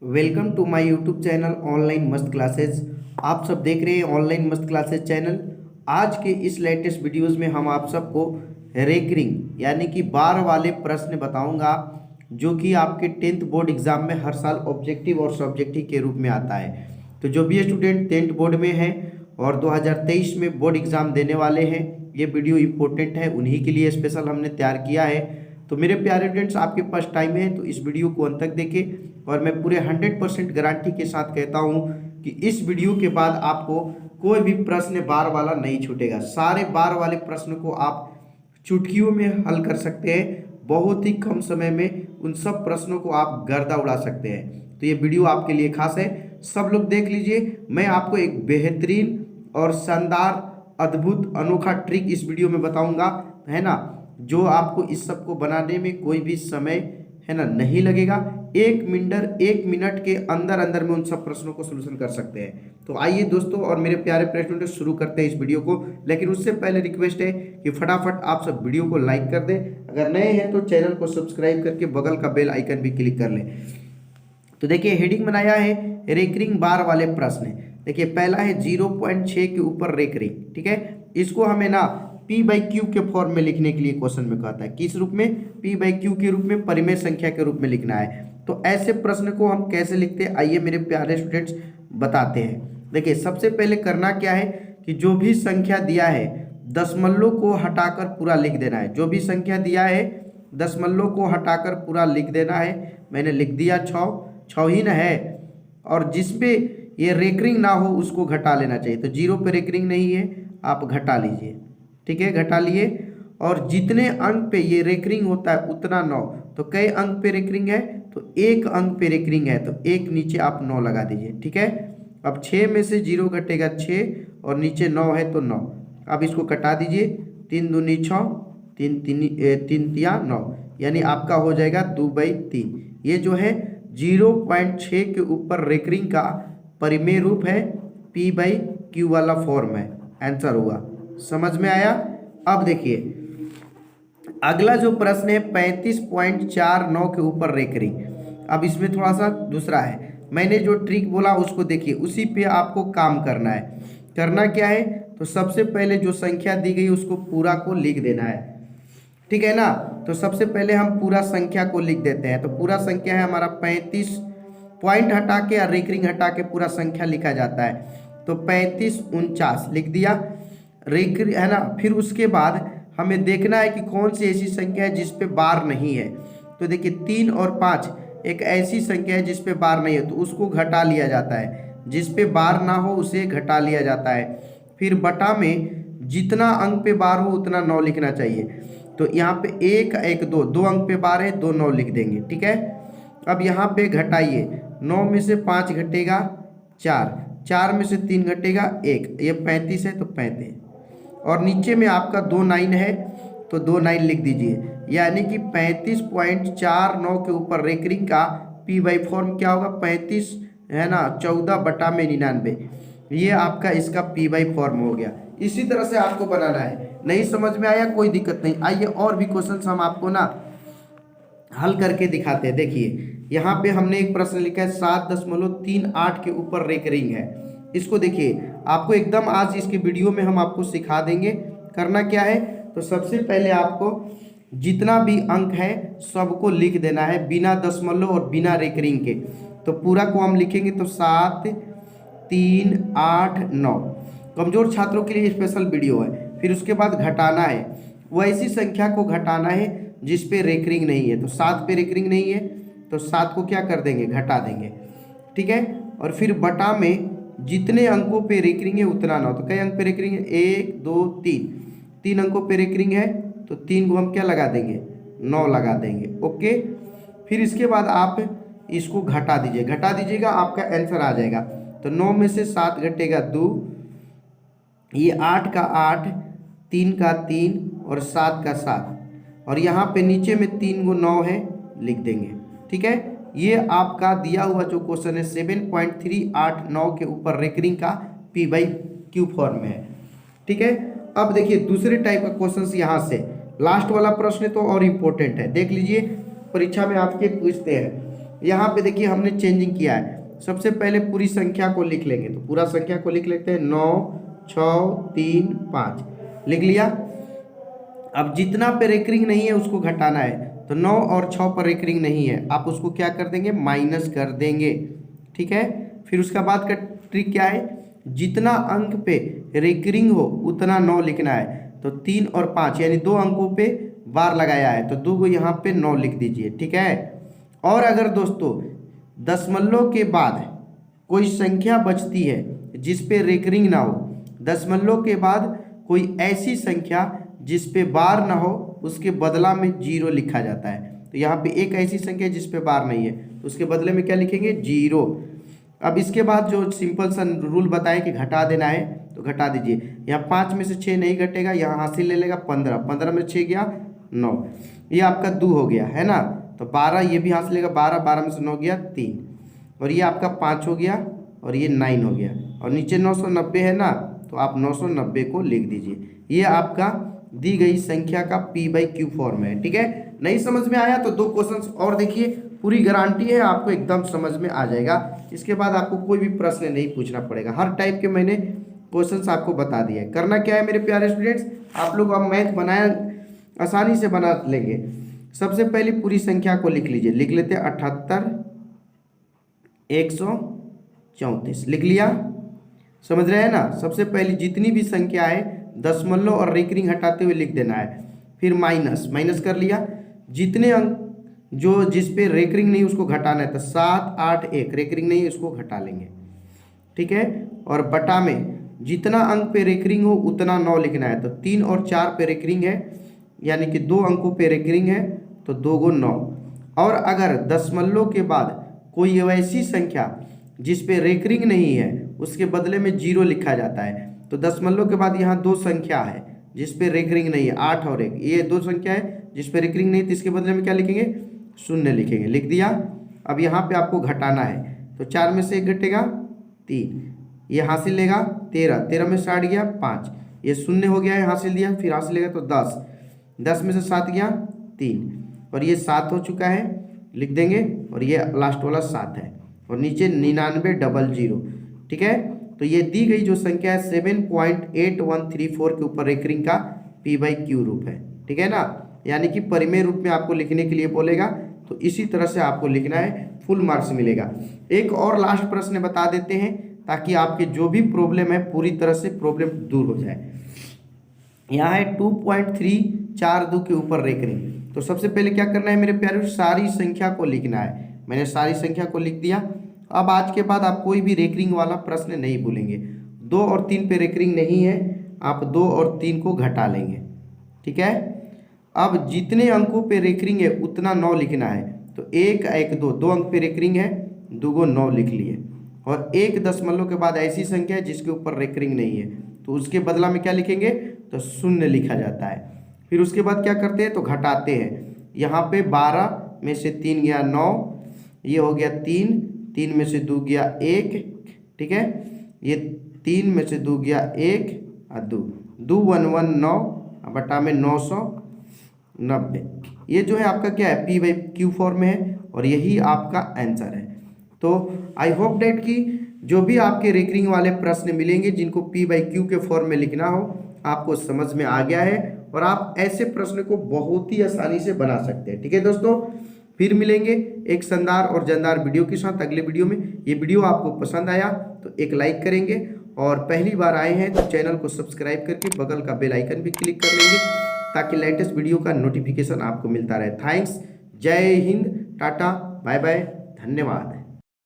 Welcome to my YouTube channel online मस्त classes. आप सब देख रहे हैं ऑनलाइन मस्त क्लासेस चैनल। आज के इस लेटेस्ट वीडियोस में हम आप सबको रेकरिंग यानी कि बार वाले प्रश्न बताऊंगा जो कि आपके 10th बोर्ड एग्जाम में हर साल ऑब्जेक्टिव और सब्जेक्टिव के रूप में आता है। तो जो भी स्टूडेंट 10th बोर्ड में हैं और 2023 में बोर्ड एग्जाम देने वाले हैं, ये वीडियो इंपॉर्टेंट है, उन्हीं के लिए स्पेशल हमने तैयार किया है। तो मेरे प्यारे स्टूडेंट्स, आपके पास टाइम है तो इस वीडियो को अंत तक देखें और मैं पूरे 100% गारंटी के साथ कहता हूं कि इस वीडियो के बाद आपको कोई भी प्रश्न बार वाला नहीं छूटेगा। सारे बार वाले प्रश्न को आप चुटकियों में हल कर सकते हैं। बहुत ही कम समय में उन सब प्रश्नों को आप गर्दा उड़ा सकते हैं। तो ये वीडियो आपके लिए खास है, सब लोग देख लीजिए। मैं आपको एक बेहतरीन और शानदार अद्भुत अनोखा ट्रिक इस वीडियो में बताऊंगा, है ना, जो आपको इस सब को बनाने में कोई भी समय, है ना, नहीं लगेगा। एक मिनट के अंदर अंदर में उन सब प्रश्नों को सोल्यूशन कर सकते हैं। तो आइए दोस्तों और मेरे प्यारे स्टूडेंट शुरू करते हैं इस वीडियो को। लेकिन उससे पहले रिक्वेस्ट है कि फटाफट आप सब वीडियो को लाइक कर दें। अगर नए हैं तो चैनल को सब्सक्राइब करके बगल का बेल आइकन भी क्लिक कर लें। तो देखिए हेडिंग बनाया है रेकरिंग बार वाले प्रश्न। देखिए पहला है 0.6 के ऊपर रेकरिंग। ठीक है, इसको हमें ना P/Q के फॉर्म में लिखने के लिए क्वेश्चन में कहता है। किस रूप में? P/Q के रूप में, परिमेय संख्या के रूप में लिखना है। तो ऐसे प्रश्न को हम कैसे लिखते हैं, आइए मेरे प्यारे स्टूडेंट्स बताते हैं। देखिए सबसे पहले करना क्या है कि जो भी संख्या दिया है दशमलव को हटाकर पूरा लिख देना है। जो भी संख्या दिया है दशमलव को हटाकर पूरा लिख देना है। मैंने लिख दिया 6 ही न है, और जिसपे ये रेकरिंग ना हो उसको घटा लेना चाहिए। तो 0 पे रेकरिंग नहीं है, आप घटा लीजिए। ठीक है, घटा लिए। और जितने अंक पे ये रेकरिंग होता है उतना 9। तो कई अंक पे रेकरिंग है तो 1 अंक पे रेकरिंग है, तो एक नीचे आप 9 लगा दीजिए। ठीक है, अब 6 में से 0 घटेगा 6 और नीचे 9 है तो 9। अब इसको कटा दीजिए। 3 दूनी 6, 3 तिया 9, यानी आपका हो जाएगा 2/3। ये जो है 0.6 के ऊपर रेकरिंग का परिमेय रूप है, P/Q वाला फॉर्म है। आंसर हुआ, समझ में आया। अब देखिए अगला जो प्रश्न है 35.49 के ऊपर रेकरिंग। अब इसमें थोड़ा सा दूसरा है। मैंने जो ट्रिक बोला उसको देखिए, उसी पे आपको काम करना है। करना क्या है, तो सबसे पहले जो संख्या दी गई उसको पूरा को लिख देना है। ठीक है ना। तो सबसे पहले हम पूरा संख्या को लिख देते हैं। तो पूरा संख्या है हमारा 35, पॉइंट हटा के या रेकरिंग हटा के पूरा संख्या लिखा जाता है। तो 3549 लिख दिया, रेकरिंग है ना। फिर उसके बाद हमें देखना है कि कौन सी ऐसी संख्या है जिस पे बार नहीं है। तो देखिए 3 और 5 एक ऐसी संख्या है जिस पे बार नहीं है, तो उसको घटा लिया जाता है। जिस पे बार ना हो उसे घटा लिया जाता है। फिर बटा में जितना अंक पे बार हो उतना 9 लिखना चाहिए। तो यहाँ पे 1 1 2 2 अंक पे बार है, 2 9 लिख देंगे। ठीक है, अब यहाँ पे घटाइए। 9 में से 5 घटेगा 4, 4 में से 3 घटेगा 1, ये 35 है तो 35। और नीचे में आपका 2 9 है तो 2 9 लिख दीजिए। यानी कि 35.49 के ऊपर रेकरिंग का P/Q फॉर्म क्या होगा, 35 है ना 14/99। ये आपका इसका P/Q फॉर्म हो गया। इसी तरह से आपको बनाना है। नहीं समझ में आया कोई दिक्कत नहीं, आइए और भी क्वेश्चन हम आपको ना हल करके दिखाते हैं। देखिए यहाँ पे हमने एक प्रश्न लिखा है 7.38 के ऊपर रेकरिंग है। इसको देखिए, आपको एकदम आज इसके वीडियो में हम आपको सिखा देंगे। करना क्या है, तो सबसे पहले आपको जितना भी अंक है सबको लिख देना है बिना दशमलव और बिना रेकरिंग के। तो पूरा को हम लिखेंगे तो 7 3 8 9। कमजोर छात्रों के लिए स्पेशल वीडियो है। फिर उसके बाद घटाना है, वो ऐसी संख्या को घटाना है जिस पे रेकरिंग नहीं है। तो 7 पे रेकरिंग नहीं है तो 7 को क्या कर देंगे, घटा देंगे। ठीक है, और फिर बटा में जितने अंकों पे रेकरिंग है उतना 9। तो कई अंक पे रेकरिंग है, 1 2 3, 3 अंकों पे रेकरिंग है तो 3 को हम क्या लगा देंगे, 9 लगा देंगे। ओके, फिर इसके बाद आप इसको घटा दीजिए, घटा दीजिएगा, आपका आंसर आ जाएगा। तो 9 में से 7 घटेगा 2, ये 8 का 8, 3 का 3 और 7 का 7, और यहाँ पे नीचे में 3 को 9 है, लिख देंगे। ठीक है, ये आपका दिया हुआ जो क्वेश्चन है 7.389 के ऊपर रेकरिंग का P/Q फॉर्म में है। ठीक है, अब देखिए दूसरे टाइप का क्वेश्चन यहाँ से लास्ट वाला प्रश्न तो और इम्पोर्टेंट है, देख लीजिए। परीक्षा में आपके पूछते हैं यहाँ पे देखिए हमने चेंजिंग किया है। सबसे पहले पूरी संख्या को लिख लेंगे, तो पूरा संख्या को लिख लेते हैं 9 6 3 5 लिख लिया। अब जितना पे रेकरिंग नहीं है उसको घटाना है, तो 9 और 6 पर रेकरिंग नहीं है, आप उसको क्या कर देंगे, माइनस कर देंगे। ठीक है, फिर उसका बाद का ट्रिक क्या है, जितना अंक पे रेकरिंग हो उतना 9 लिखना है। तो 3 और 5 यानी 2 अंकों पे बार लगाया है, तो 2 को यहाँ पे 9 लिख दीजिए। ठीक है, और अगर दोस्तों दशमलव के बाद कोई संख्या बचती है जिस पे रेकरिंग ना हो, दशमलव के बाद कोई ऐसी संख्या जिस पे बार ना हो, उसके बदला में 0 लिखा जाता है। तो यहाँ पे एक ऐसी संख्या जिस पे बार नहीं है, तो उसके बदले में क्या लिखेंगे, 0। अब इसके बाद जो सिंपल सा रूल बताएं कि घटा देना है, तो घटा दीजिए। यहाँ 5 में से 6 नहीं घटेगा, यहाँ हासिल ले लेगा 15, 15 में 6 गया 9, ये आपका 2 हो गया है ना। तो 12 ये भी हासिल लेगा 12, 12 में से 9 गया 3, और ये आपका 5 हो गया, और ये 9 हो गया, और नीचे 990 है ना, तो आप 990 को लिख दीजिए। ये आपका दी गई संख्या का p/q फॉर्म है। ठीक है, नहीं समझ में आया तो 2 क्वेश्चंस और देखिए, पूरी गारंटी है आपको एकदम समझ में आ जाएगा। इसके बाद आपको कोई भी प्रश्न नहीं पूछना पड़ेगा, हर टाइप के मैंने क्वेश्चंस आपको बता दिए। करना क्या है मेरे प्यारे स्टूडेंट्स, आप लोग अब मैथ बनाया आसानी से बना लेंगे। सबसे पहले पूरी संख्या को लिख लीजिए, लिख लेते हैं 78 134 लिख लिया, समझ रहे हैं ना। सबसे पहले जितनी भी संख्या है दशमलव और रेकरिंग हटाते हुए लिख देना है, फिर माइनस, माइनस कर लिया। जितने अंक जो जिस पे रेकरिंग नहीं उसको घटाना है, तो 7 8 1 रेकरिंग नहीं उसको घटा लेंगे। ठीक है, और बटा में जितना अंक पे रेकरिंग हो उतना 9 लिखना है। तो 3 और 4 पे रेकरिंग है, यानी कि 2 अंकों पे रेकरिंग है, तो 2 को 9। और अगर दशमलव के बाद कोई वैसी संख्या जिस पे रेकरिंग नहीं है उसके बदले में 0 लिखा जाता है। तो दशमलव के बाद यहाँ 2 संख्या है जिस पे रेकरिंग नहीं है, 8 और 1, ये 2 संख्या है जिस पे रेकरिंग नहीं, तो इसके बदले में क्या लिखेंगे, 0 लिखेंगे, लिख दिया। अब यहाँ पे आपको घटाना है, तो 4 में से 1 घटेगा 3, ये हासिल लेगा 13, 13 में से 8 गया 5, ये 0 हो गया है, हासिल दिया, फिर हासिल लेगा तो 10, 10 में से 7 गया 3, और ये 7 हो चुका है, लिख देंगे, और ये लास्ट वाला 7 है, और नीचे 9900। ठीक है, तो ये दी गई जो संख्या है 7.8134 के ऊपर रेकरिंग का p/q रूप है। ठीक है ना, यानी कि परिमेय रूप में आपको लिखने के लिए बोलेगा, तो इसी तरह से आपको लिखना है, फुल मार्क्स मिलेगा। एक और लास्ट प्रश्न बता देते हैं ताकि आपके जो भी प्रॉब्लम है पूरी तरह से प्रॉब्लम दूर हो जाए। यहाँ है 2.342 के ऊपर रेकरिंग। तो सबसे पहले क्या करना है मेरे प्यारे, सारी संख्या को लिखना है। मैंने सारी संख्या को लिख दिया। अब आज के बाद आप कोई भी रेकरिंग वाला प्रश्न नहीं भूलेंगे। 2 और 3 पे रेकरिंग नहीं है, आप 2 और 3 को घटा लेंगे। ठीक है, अब जितने अंकों पे रेकरिंग है उतना 9 लिखना है। तो 1 1 2, 2 अंक पे रेकरिंग है, 2 को 9 लिख लिए। और 1 दशमलव के बाद ऐसी संख्या है जिसके ऊपर रेकरिंग नहीं है, तो उसके बदला में क्या लिखेंगे, तो 0 लिखा जाता है। फिर उसके बाद क्या करते हैं, तो घटाते हैं। यहाँ पे 12 में से 3 गया 9, ये हो गया 3, 3 में से 2 गया 1। ठीक है, ये 3 में से 2 गया 1 और 2, 2 1 1 9 बटा में 990। ये जो है आपका क्या है, p/q फॉर्म में है, और यही आपका आंसर है। तो आई होप डेट कि जो भी आपके रेकरिंग वाले प्रश्न मिलेंगे जिनको p/q के फॉर्म में लिखना हो, आपको समझ में आ गया है, और आप ऐसे प्रश्न को बहुत ही आसानी से बना सकते हैं। ठीक है दोस्तों, फिर मिलेंगे एक शानदार और जानदार वीडियो के साथ अगले वीडियो में। ये वीडियो आपको पसंद आया तो एक लाइक करेंगे, और पहली बार आए हैं तो चैनल को सब्सक्राइब करके बगल का बेल आइकन भी क्लिक कर लेंगे ताकि लेटेस्ट वीडियो का नोटिफिकेशन आपको मिलता रहे। थैंक्स, जय हिंद, टाटा, बाय बाय, धन्यवाद।